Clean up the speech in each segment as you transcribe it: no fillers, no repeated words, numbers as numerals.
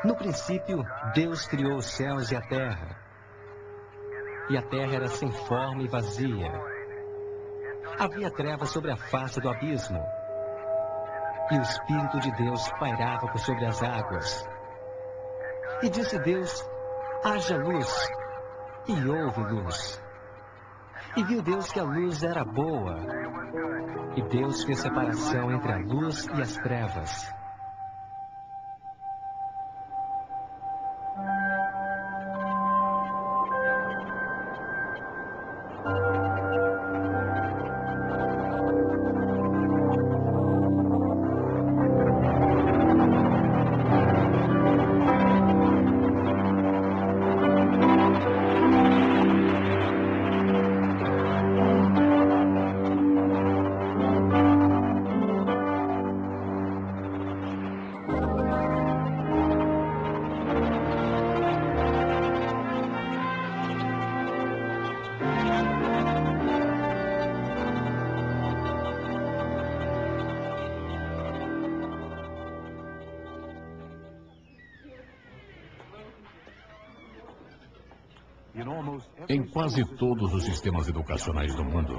No princípio, Deus criou os céus e a terra. E a terra era sem forma e vazia. Havia trevas sobre a face do abismo. E o Espírito de Deus pairava por sobre as águas. E disse Deus: haja luz. E houve luz. E viu Deus que a luz era boa. E Deus fez separação entre a luz e as trevas. Em quase todos os sistemas educacionais do mundo,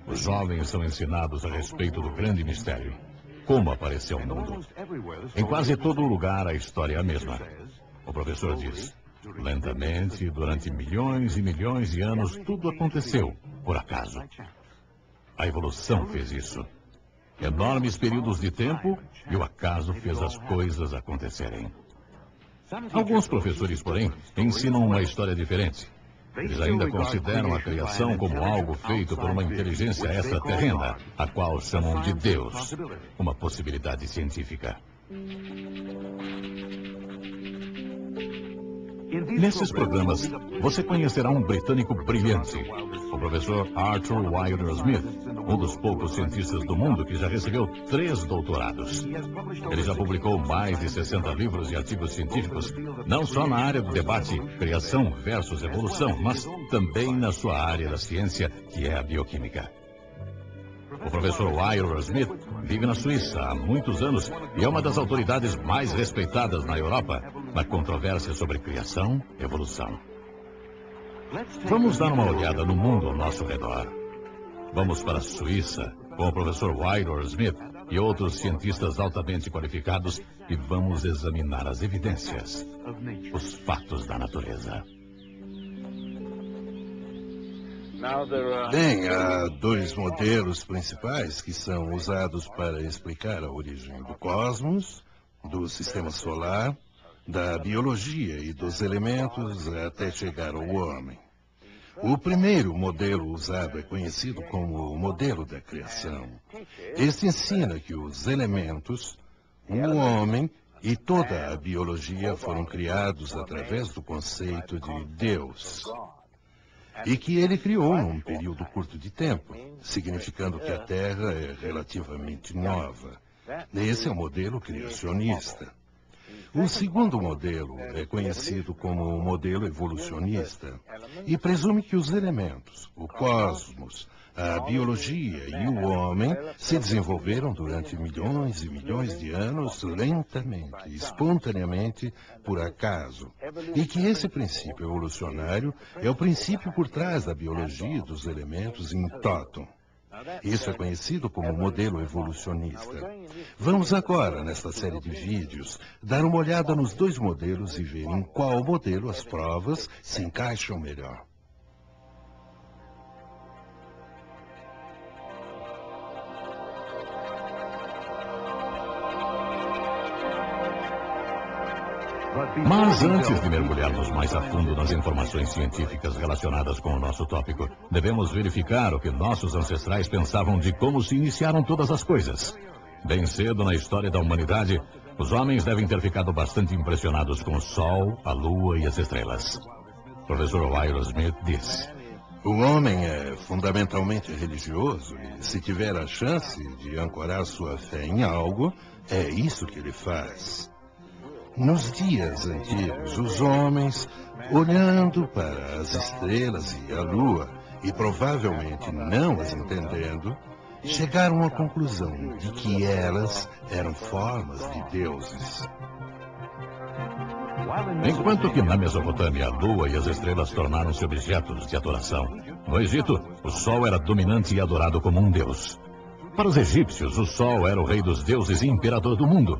os jovens são ensinados a respeito do grande mistério: como apareceu o mundo. Em quase todo lugar, a história é a mesma. O professor diz: lentamente, durante milhões e milhões de anos, tudo aconteceu por acaso. A evolução fez isso. Enormes períodos de tempo e o acaso fez as coisas acontecerem. Alguns professores, porém, ensinam uma história diferente. Eles ainda consideram a criação como algo feito por uma inteligência extraterrena, a qual chamam de Deus, uma possibilidade científica. Nesses programas, você conhecerá um britânico brilhante, o professor Arthur Wilder Smith, um dos poucos cientistas do mundo que já recebeu 3 doutorados. Ele já publicou mais de 60 livros e artigos científicos, não só na área do debate criação versus evolução, mas também na sua área da ciência, que é a bioquímica. O professor Wilder Smith vive na Suíça há muitos anos e é uma das autoridades mais respeitadas na Europa na controvérsia sobre criação e evolução. Vamos dar uma olhada no mundo ao nosso redor. Vamos para a Suíça com o professor Wilder Smith e outros cientistas altamente qualificados e vamos examinar as evidências, os fatos da natureza. Bem, há 2 modelos principais que são usados para explicar a origem do cosmos, do sistema solar, da biologia e dos elementos até chegar ao homem. O primeiro modelo usado é conhecido como o modelo da criação. Este ensina que os elementos, o homem e toda a biologia foram criados através do conceito de Deus. E que ele criou num período curto de tempo, significando que a Terra é relativamente nova. Esse é o modelo criacionista. O segundo modelo é conhecido como o modelo evolucionista e presume que os elementos, o cosmos, a biologia e o homem se desenvolveram durante milhões e milhões de anos lentamente, espontaneamente, por acaso. E que esse princípio evolucionário é o princípio por trás da biologia e dos elementos em toto. Isso é conhecido como modelo evolucionista. Vamos agora, nesta série de vídeos, dar uma olhada nos 2 modelos e ver em qual modelo as provas se encaixam melhor. Mas antes de mergulharmos mais a fundo nas informações científicas relacionadas com o nosso tópico, devemos verificar o que nossos ancestrais pensavam de como se iniciaram todas as coisas. Bem cedo na história da humanidade, os homens devem ter ficado bastante impressionados com o Sol, a Lua e as estrelas. O professor Wilder Smith diz: o homem é fundamentalmente religioso e, se tiver a chance de ancorar sua fé em algo, é isso que ele faz. Nos dias antigos, os homens, olhando para as estrelas e a lua, e provavelmente não as entendendo, chegaram à conclusão de que elas eram formas de deuses. Enquanto que na Mesopotâmia a lua e as estrelas tornaram-se objetos de adoração, no Egito o sol era dominante e adorado como um deus. Para os egípcios, o sol era o rei dos deuses e imperador do mundo.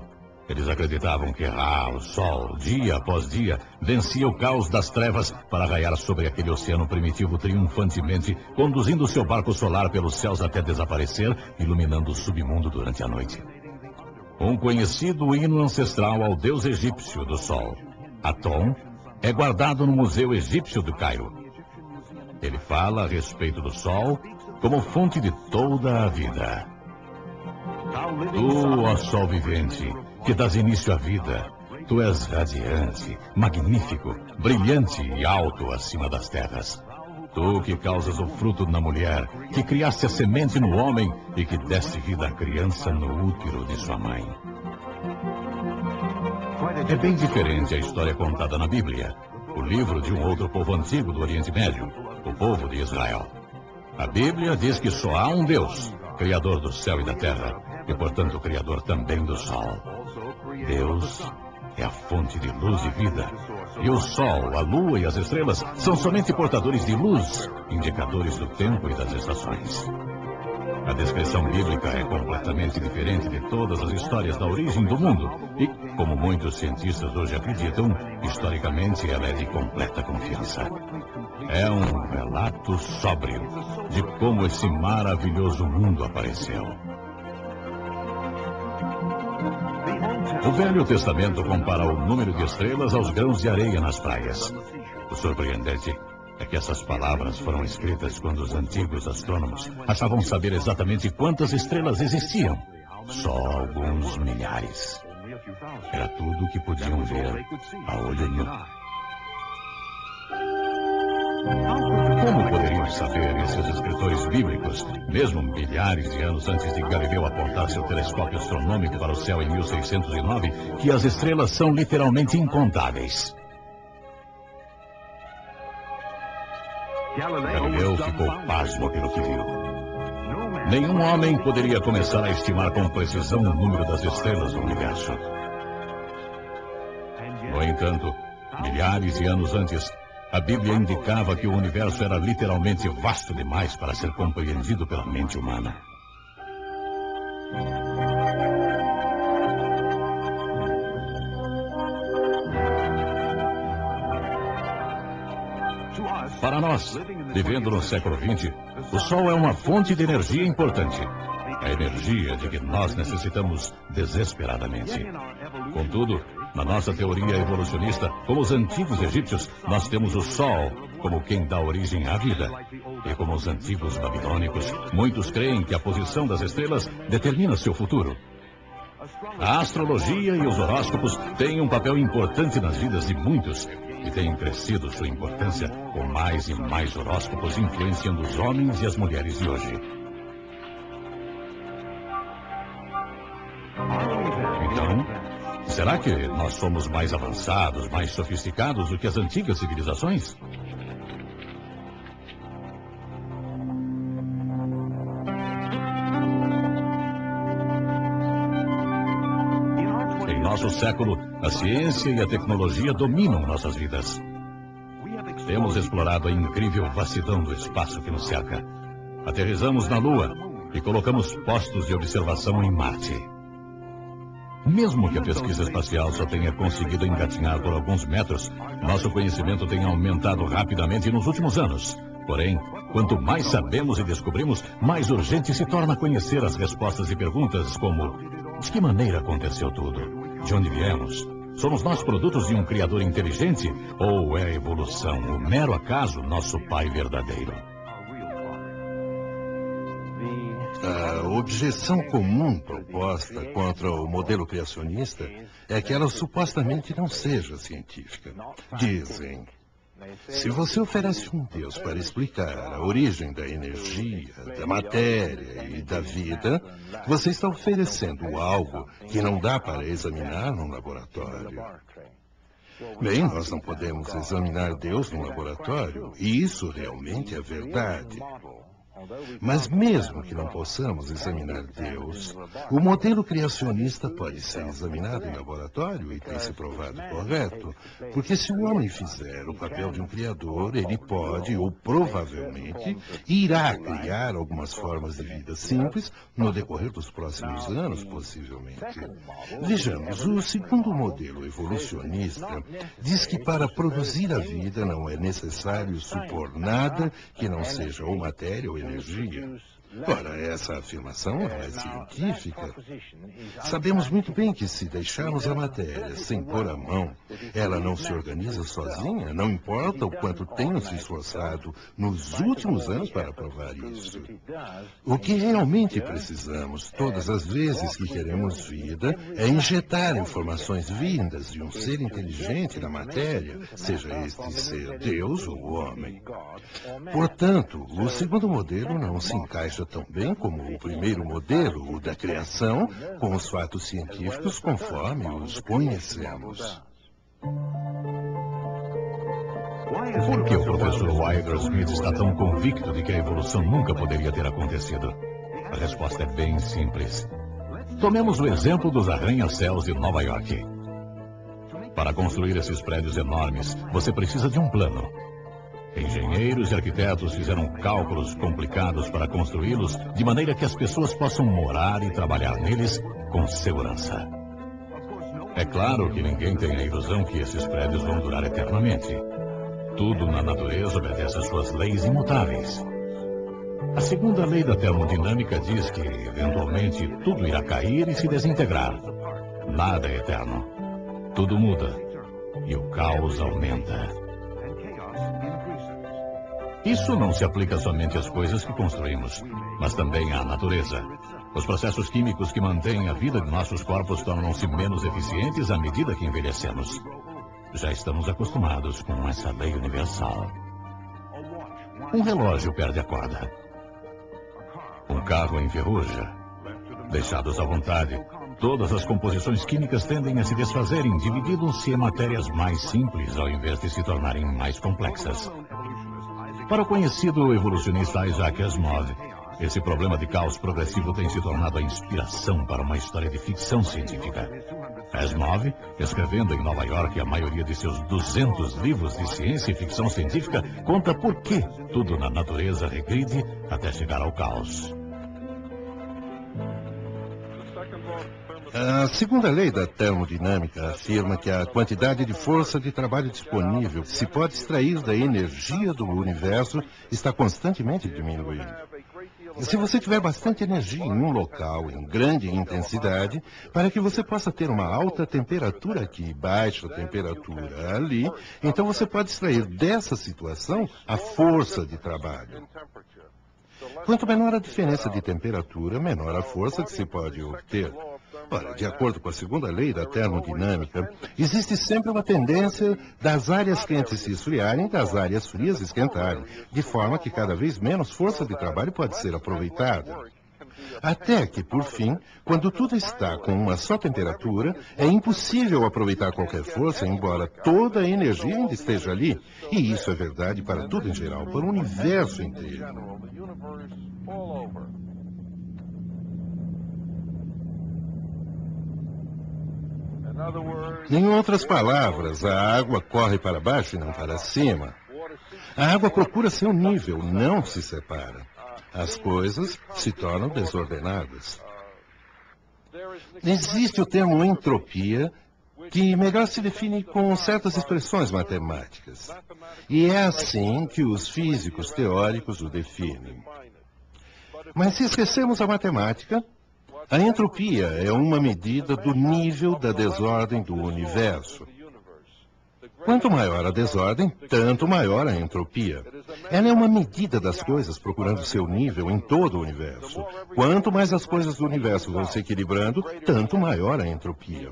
Eles acreditavam que o sol, dia após dia, vencia o caos das trevas para raiar sobre aquele oceano primitivo triunfantemente, conduzindo seu barco solar pelos céus até desaparecer, iluminando o submundo durante a noite. Um conhecido hino ancestral ao deus egípcio do sol, Atom, é guardado no Museu Egípcio do Cairo. Ele fala a respeito do sol como fonte de toda a vida. Tu, ó sol vivente, que dás início à vida, tu és radiante, magnífico, brilhante e alto acima das terras. Tu que causas o fruto na mulher, que criaste a semente no homem e que deste vida à criança no útero de sua mãe. É bem diferente a história contada na Bíblia, o livro de um outro povo antigo do Oriente Médio, o povo de Israel. A Bíblia diz que só há um Deus, Criador do céu e da terra, e portanto Criador também do sol. Deus é a fonte de luz e vida, e o sol, a lua e as estrelas são somente portadores de luz, indicadores do tempo e das estações. A descrição bíblica é completamente diferente de todas as histórias da origem do mundo e, como muitos cientistas hoje acreditam, historicamente ela é de completa confiança. É um relato sóbrio de como esse maravilhoso mundo apareceu. O Velho Testamento compara o número de estrelas aos grãos de areia nas praias. O surpreendente é que essas palavras foram escritas quando os antigos astrônomos achavam saber exatamente quantas estrelas existiam. Só alguns milhares. Era tudo o que podiam ver a olho nu. Como poderiam saber esses escritores bíblicos, mesmo milhares de anos antes de Galileu apontar seu telescópio astronômico para o céu em 1609, que as estrelas são literalmente incontáveis? Galileu ficou pasmo pelo que viu. Nenhum homem poderia começar a estimar com precisão o número das estrelas do universo. No entanto, milhares de anos antes, a Bíblia indicava que o universo era literalmente vasto demais para ser compreendido pela mente humana. Para nós, vivendo no século XX, o Sol é uma fonte de energia importante. A energia de que nós necessitamos desesperadamente. Contudo, na nossa teoria evolucionista, como os antigos egípcios, nós temos o Sol como quem dá origem à vida. E como os antigos babilônicos, muitos creem que a posição das estrelas determina seu futuro. A astrologia e os horóscopos têm um papel importante nas vidas de muitos e têm crescido sua importância com mais e mais horóscopos influenciando os homens e as mulheres de hoje. Então, será que nós somos mais avançados, mais sofisticados do que as antigas civilizações? Em nosso século, a ciência e a tecnologia dominam nossas vidas. Temos explorado a incrível vastidão do espaço que nos cerca. Aterrissamos na Lua e colocamos postos de observação em Marte. Mesmo que a pesquisa espacial só tenha conseguido engatinhar por alguns metros, nosso conhecimento tem aumentado rapidamente nos últimos anos. Porém, quanto mais sabemos e descobrimos, mais urgente se torna conhecer as respostas e perguntas como: de que maneira aconteceu tudo? De onde viemos? Somos nós produtos de um criador inteligente? Ou é a evolução, o mero acaso, nosso pai verdadeiro? A objeção comum proposta contra o modelo criacionista é que ela supostamente não seja científica. Dizem: se você oferece um Deus para explicar a origem da energia, da matéria e da vida, você está oferecendo algo que não dá para examinar num laboratório. Bem, nós não podemos examinar Deus num laboratório, e isso realmente é verdade. Mas mesmo que não possamos examinar Deus, o modelo criacionista pode ser examinado em laboratório e tem se provado correto, porque se o homem fizer o papel de um criador, ele pode, ou provavelmente, irá criar algumas formas de vida simples no decorrer dos próximos anos, possivelmente. Vejamos, o segundo modelo evolucionista diz que para produzir a vida não é necessário supor nada que não seja ou matéria ou energia. Ora, essa afirmação não é científica. Sabemos muito bem que se deixarmos a matéria sem pôr a mão, ela não se organiza sozinha, não importa o quanto tenham se esforçado nos últimos anos para provar isso. O que realmente precisamos, todas as vezes que queremos vida, é injetar informações vindas de um ser inteligente na matéria, seja este ser Deus ou homem. Portanto, o segundo modelo não se encaixa tão bem como o primeiro modelo, o da criação, com os fatos científicos conforme os conhecemos. Por que o professor Wilder Smith está tão convicto de que a evolução nunca poderia ter acontecido? A resposta é bem simples. Tomemos o exemplo dos arranha-céus de Nova York. Para construir esses prédios enormes, você precisa de um plano. Engenheiros e arquitetos fizeram cálculos complicados para construí-los de maneira que as pessoas possam morar e trabalhar neles com segurança. É claro que ninguém tem a ilusão que esses prédios vão durar eternamente. Tudo na natureza obedece às suas leis imutáveis. A segunda lei da termodinâmica diz que, eventualmente, tudo irá cair e se desintegrar. Nada é eterno. Tudo muda. E o caos aumenta. Isso não se aplica somente às coisas que construímos, mas também à natureza. Os processos químicos que mantêm a vida de nossos corpos tornam-se menos eficientes à medida que envelhecemos. Já estamos acostumados com essa lei universal. Um relógio perde a corda. Um carro enferruja. Deixados à vontade, todas as composições químicas tendem a se desfazerem, dividindo-se em matérias mais simples ao invés de se tornarem mais complexas. Para o conhecido evolucionista Isaac Asimov, esse problema de caos progressivo tem se tornado a inspiração para uma história de ficção científica. Asimov, escrevendo em Nova York a maioria de seus 200 livros de ciência e ficção científica, conta por que tudo na natureza regride até chegar ao caos. A segunda lei da termodinâmica afirma que a quantidade de força de trabalho disponível que se pode extrair da energia do universo está constantemente diminuindo. Se você tiver bastante energia em um local em grande intensidade, para que você possa ter uma alta temperatura aqui e baixa temperatura ali, então você pode extrair dessa situação a força de trabalho. Quanto menor a diferença de temperatura, menor a força que se pode obter. Ora, de acordo com a segunda lei da termodinâmica, existe sempre uma tendência das áreas quentes se esfriarem e das áreas frias esquentarem, de forma que cada vez menos força de trabalho pode ser aproveitada. Até que, por fim, quando tudo está com uma só temperatura, é impossível aproveitar qualquer força, embora toda a energia ainda esteja ali. E isso é verdade para tudo em geral, para o universo inteiro. Em outras palavras, a água corre para baixo e não para cima. A água procura seu nível, não se separa. As coisas se tornam desordenadas. Existe o termo entropia, que melhor se define com certas expressões matemáticas. E é assim que os físicos teóricos o definem. Mas se esquecermos a matemática, a entropia é uma medida do nível da desordem do universo. Quanto maior a desordem, tanto maior a entropia. Ela é uma medida das coisas procurando seu nível em todo o universo. Quanto mais as coisas do universo vão se equilibrando, tanto maior a entropia.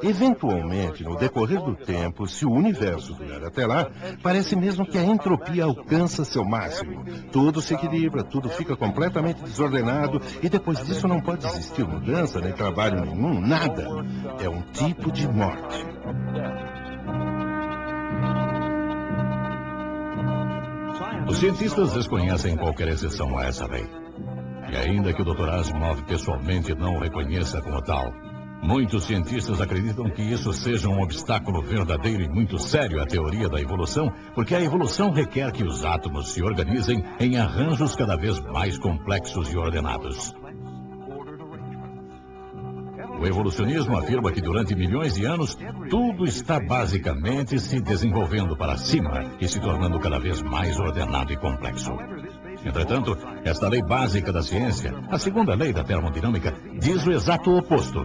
Eventualmente, no decorrer do tempo, se o universo durar até lá, parece mesmo que a entropia alcança seu máximo. Tudo se equilibra, tudo fica completamente desordenado e depois disso não pode existir mudança, nem trabalho nenhum, nada. É um tipo de morte. Os cientistas desconhecem qualquer exceção a essa lei. E ainda que o Dr. Asimov pessoalmente não o reconheça como tal, muitos cientistas acreditam que isso seja um obstáculo verdadeiro e muito sério à teoria da evolução, porque a evolução requer que os átomos se organizem em arranjos cada vez mais complexos e ordenados. O evolucionismo afirma que durante milhões de anos, tudo está basicamente se desenvolvendo para cima e se tornando cada vez mais ordenado e complexo. Entretanto, esta lei básica da ciência, a segunda lei da termodinâmica, diz o exato oposto.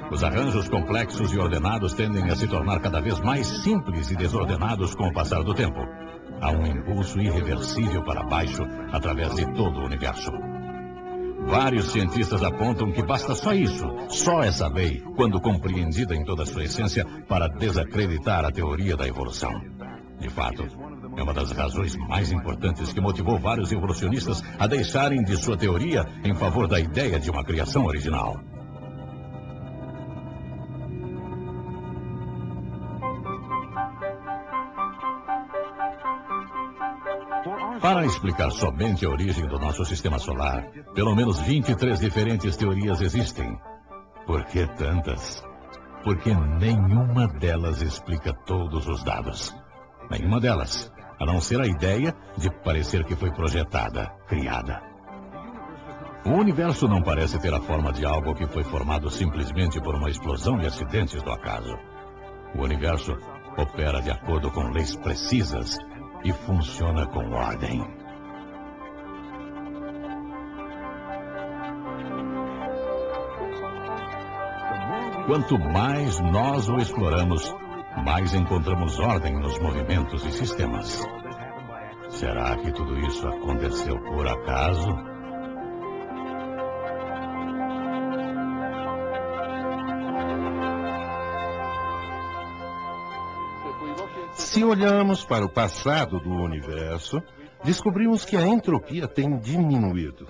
Os arranjos complexos e ordenados tendem a se tornar cada vez mais simples e desordenados com o passar do tempo. Há um impulso irreversível para baixo através de todo o universo. Vários cientistas apontam que basta só isso, só essa lei, quando compreendida em toda a sua essência, para desacreditar a teoria da evolução. De fato, é uma das razões mais importantes que motivou vários evolucionistas a deixarem de sua teoria em favor da ideia de uma criação original. Para explicar somente a origem do nosso sistema solar, pelo menos 23 diferentes teorias existem. Por que tantas? Porque nenhuma delas explica todos os dados. Nenhuma delas, a não ser a ideia de parecer que foi projetada, criada. O universo não parece ter a forma de algo que foi formado simplesmente por uma explosão de acidentes do acaso. O universo opera de acordo com leis precisas e funciona com ordem. Quanto mais nós o exploramos, mais encontramos ordem nos movimentos e sistemas. Será que tudo isso aconteceu por acaso? Se olhamos para o passado do universo, descobrimos que a entropia tem diminuído.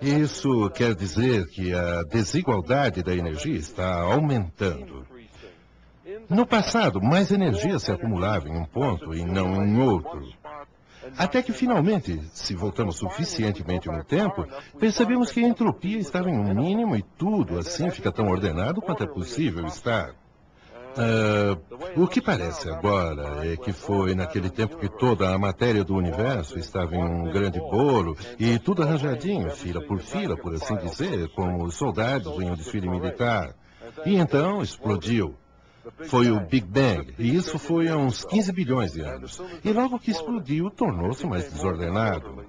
Isso quer dizer que a desigualdade da energia está aumentando. No passado, mais energia se acumulava em um ponto e não em outro. Até que, finalmente, se voltamos suficientemente no tempo, percebemos que a entropia estava em um mínimo e tudo assim fica tão ordenado quanto é possível estar. O que parece agora é que foi naquele tempo que toda a matéria do universo estava em um grande bolo e tudo arranjadinho, fila, por assim dizer, como os soldados em um desfile militar. E então explodiu. Foi o Big Bang, e isso foi há uns 15 bilhões de anos. E logo que explodiu, tornou-se mais desordenado.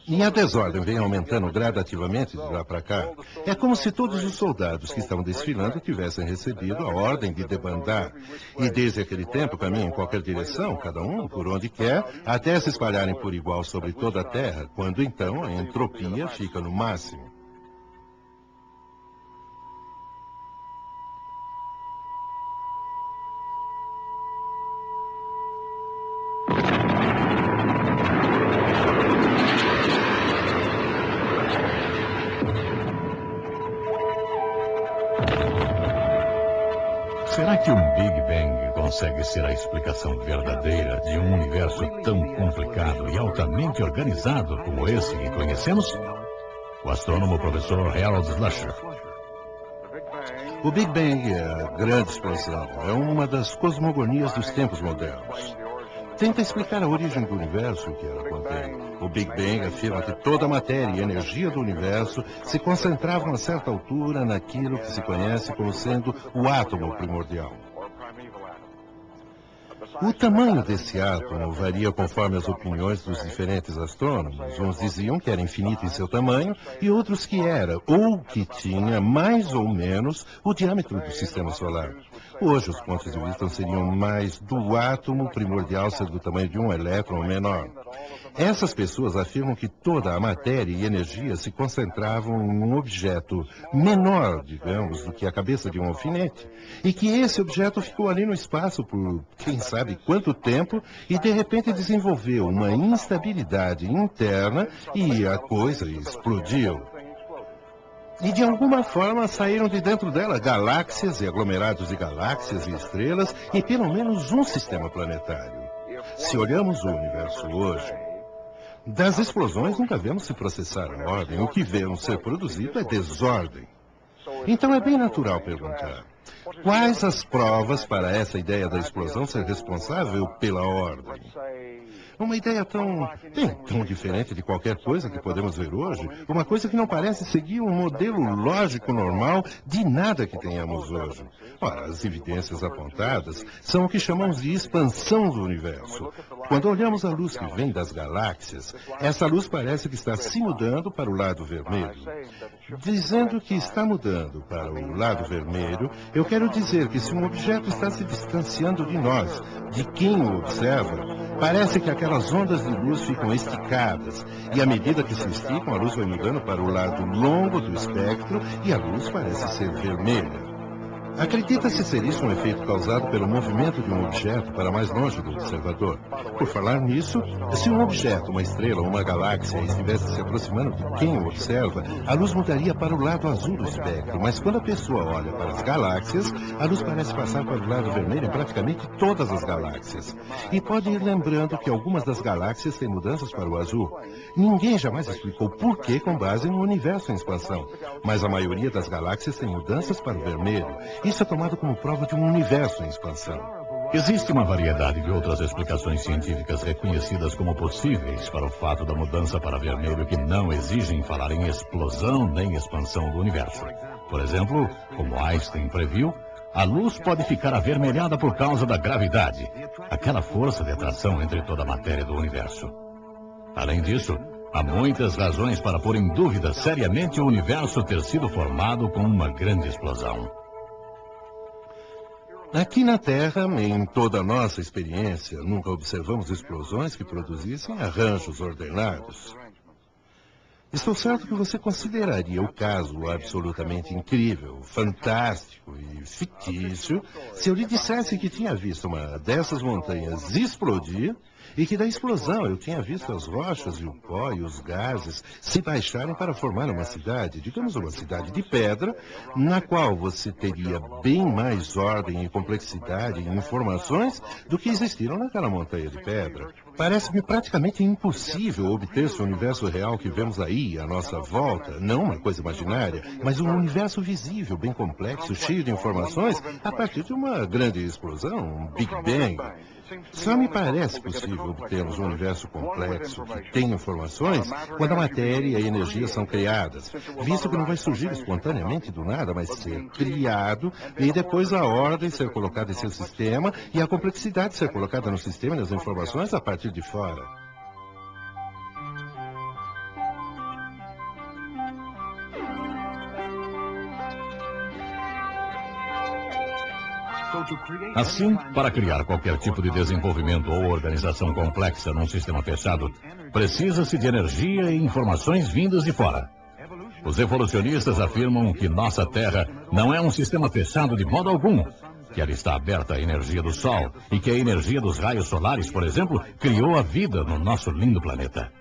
E a desordem vem aumentando gradativamente de lá para cá. É como se todos os soldados que estavam desfilando tivessem recebido a ordem de debandar. E desde aquele tempo caminham em qualquer direção, cada um por onde quer, até se espalharem por igual sobre toda a Terra, quando então a entropia fica no máximo. Será que um Big Bang consegue ser a explicação verdadeira de um universo tão complicado e altamente organizado como esse que conhecemos? O astrônomo professor Harold Slusher. O Big Bang é a grande explosão. É uma das cosmogonias dos tempos modernos. Tenta explicar a origem do universo que ela contém. O Big Bang afirma que toda a matéria e energia do universo se concentravam a certa altura naquilo que se conhece como sendo o átomo primordial. O tamanho desse átomo varia conforme as opiniões dos diferentes astrônomos. Uns diziam que era infinito em seu tamanho e outros que era, ou que tinha, mais ou menos, o diâmetro do sistema solar. Hoje, os pontos de vista seriam mais do átomo primordial ser do tamanho de um elétron ou menor. Essas pessoas afirmam que toda a matéria e energia se concentravam em um objeto menor, digamos, do que a cabeça de um alfinete, e que esse objeto ficou ali no espaço por quem sabe quanto tempo e de repente desenvolveu uma instabilidade interna e a coisa explodiu. E de alguma forma saíram de dentro dela galáxias e aglomerados de galáxias e estrelas e pelo menos um sistema planetário. Se olhamos o universo hoje, das explosões nunca vemos se processar a ordem. O que vemos ser produzido é desordem. Então é bem natural perguntar: quais as provas para essa ideia da explosão ser responsável pela ordem? Uma ideia tão diferente de qualquer coisa que podemos ver hoje, uma coisa que não parece seguir um modelo lógico normal de nada que tenhamos hoje. Ora, as evidências apontadas são o que chamamos de expansão do universo. Quando olhamos a luz que vem das galáxias, essa luz parece que está se mudando para o lado vermelho. Dizendo que está mudando para o lado vermelho, eu quero dizer que se um objeto está se distanciando de nós, de quem o observa, parece que aquelas ondas de luz ficam esticadas, e à medida que se esticam, a luz vai mudando para o lado longo do espectro e a luz parece ser vermelha. Acredita-se ser isso um efeito causado pelo movimento de um objeto para mais longe do observador. Por falar nisso, se um objeto, uma estrela ou uma galáxia estivesse se aproximando de quem o observa, a luz mudaria para o lado azul do espectro, mas quando a pessoa olha para as galáxias, a luz parece passar para o lado vermelho em praticamente todas as galáxias. E pode ir lembrando que algumas das galáxias têm mudanças para o azul. Ninguém jamais explicou por que com base no universo em expansão, mas a maioria das galáxias tem mudanças para o vermelho. Isso é tomado como prova de um universo em expansão. Existe uma variedade de outras explicações científicas reconhecidas como possíveis para o fato da mudança para vermelho que não exigem falar em explosão nem expansão do universo. Por exemplo, como Einstein previu, a luz pode ficar avermelhada por causa da gravidade, aquela força de atração entre toda a matéria do universo. Além disso, há muitas razões para pôr em dúvida seriamente o universo ter sido formado com uma grande explosão. Aqui na Terra, em toda a nossa experiência, nunca observamos explosões que produzissem arranjos ordenados. Estou certo que você consideraria o caso absolutamente incrível, fantástico e fictício se eu lhe dissesse que tinha visto uma dessas montanhas explodir e que da explosão eu tinha visto as rochas e o pó e os gases se baixarem para formar uma cidade, digamos uma cidade de pedra, na qual você teria bem mais ordem e complexidade e informações do que existiram naquela montanha de pedra. Parece-me praticamente impossível obter-se o universo real que vemos aí à nossa volta, não uma coisa imaginária, mas um universo visível, bem complexo, cheio de informações, a partir de uma grande explosão, um Big Bang. Só me parece possível obtermos um universo complexo que tem informações quando a matéria e a energia são criadas, visto que não vai surgir espontaneamente do nada, mas ser criado e depois a ordem ser colocada em seu sistema e a complexidade ser colocada no sistema e nas informações a partir de fora. Assim, para criar qualquer tipo de desenvolvimento ou organização complexa num sistema fechado, precisa-se de energia e informações vindas de fora. Os evolucionistas afirmam que nossa Terra não é um sistema fechado de modo algum, que ela está aberta à energia do Sol e que a energia dos raios solares, por exemplo, criou a vida no nosso lindo planeta.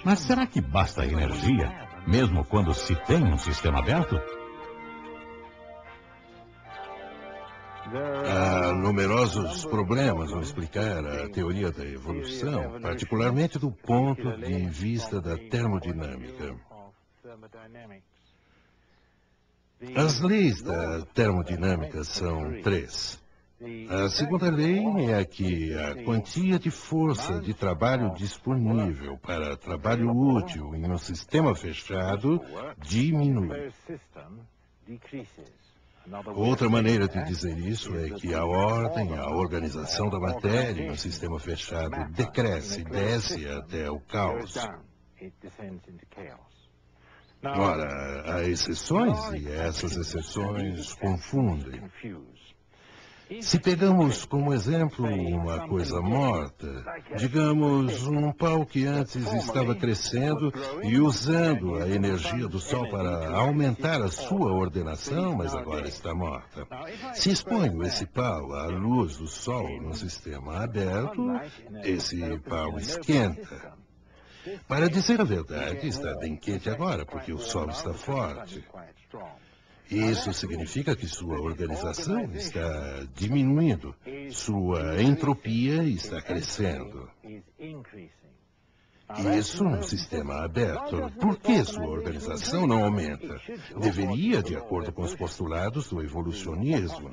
Mas será que basta a energia, mesmo quando se tem um sistema aberto? Há numerosos problemas ao explicar a teoria da evolução, particularmente do ponto de vista da termodinâmica. As leis da termodinâmica são 3. A segunda lei é a que a quantia de força de trabalho disponível para trabalho útil em um sistema fechado diminui. Outra maneira de dizer isso é que a ordem, a organização da matéria em um sistema fechado decresce, desce até o caos. Ora, há exceções e essas exceções confundem. Se pegamos como exemplo uma coisa morta, digamos um pau que antes estava crescendo e usando a energia do Sol para aumentar a sua ordenação, mas agora está morta. Se exponho esse pau à luz do Sol no sistema aberto, esse pau esquenta. Para dizer a verdade, está bem quente agora, porque o Sol está forte. Isso significa que sua organização está diminuindo, sua entropia está crescendo. Isso num sistema aberto. Por que sua organização não aumenta? Deveria, de acordo com os postulados do evolucionismo.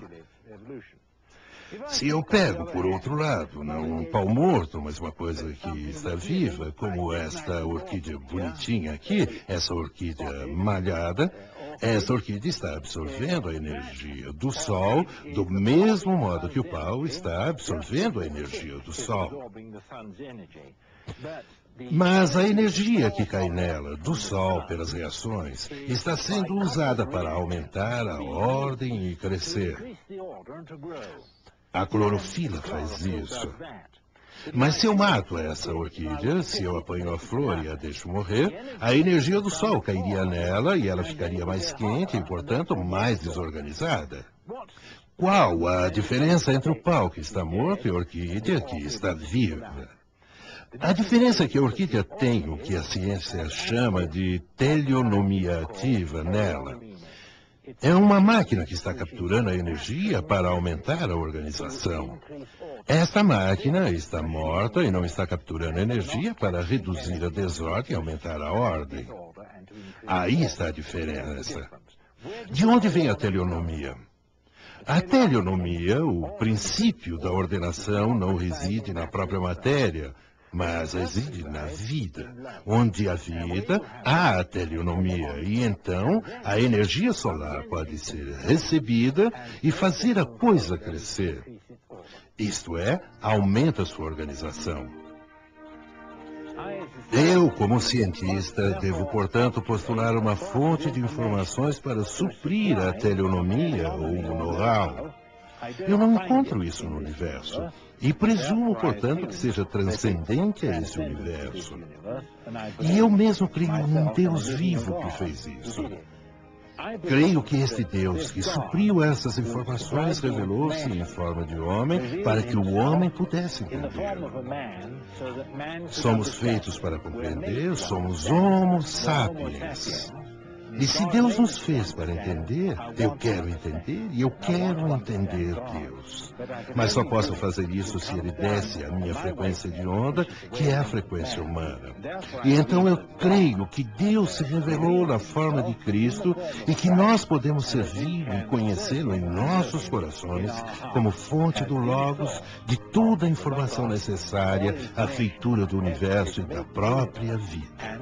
Se eu pego, por outro lado, não um pau morto, mas uma coisa que está viva, como esta orquídea bonitinha aqui, essa orquídea malhada, esta orquídea está absorvendo a energia do Sol do mesmo modo que o pau está absorvendo a energia do Sol. Mas a energia que cai nela, do Sol, pelas reações, está sendo usada para aumentar a ordem e crescer. A clorofila faz isso. Mas se eu mato essa orquídea, se eu apanho a flor e a deixo morrer, a energia do Sol cairia nela e ela ficaria mais quente e, portanto, mais desorganizada. Qual a diferença entre o pau que está morto e a orquídea que está viva? A diferença é que a orquídea tem o que a ciência chama de teleonomia ativa nela. É uma máquina que está capturando a energia para aumentar a organização. Esta máquina está morta e não está capturando energia para reduzir a desordem e aumentar a ordem. Aí está a diferença. De onde vem a teleonomia? A teleonomia, o princípio da ordenação, não reside na própria matéria, mas reside na vida. Onde há vida, há a teleonomia, e então a energia solar pode ser recebida e fazer a coisa crescer. Isto é, aumenta sua organização. Eu, como cientista, devo, portanto, postular uma fonte de informações para suprir a teleonomia ou o know-how. Eu não encontro isso no universo. E presumo, portanto, que seja transcendente a esse universo. E eu mesmo creio em um Deus vivo que fez isso. Creio que este Deus que supriu essas informações revelou-se em forma de homem para que o homem pudesse entender. Somos feitos para compreender, somos Homo sapiens. E se Deus nos fez para entender, eu quero entender e eu quero entender Deus. Mas só posso fazer isso se Ele desce a minha frequência de onda, que é a frequência humana. E então eu creio que Deus se revelou na forma de Cristo e que nós podemos servir e conhecê-lo em nossos corações como fonte do Logos de toda a informação necessária à feitura do universo e da própria vida.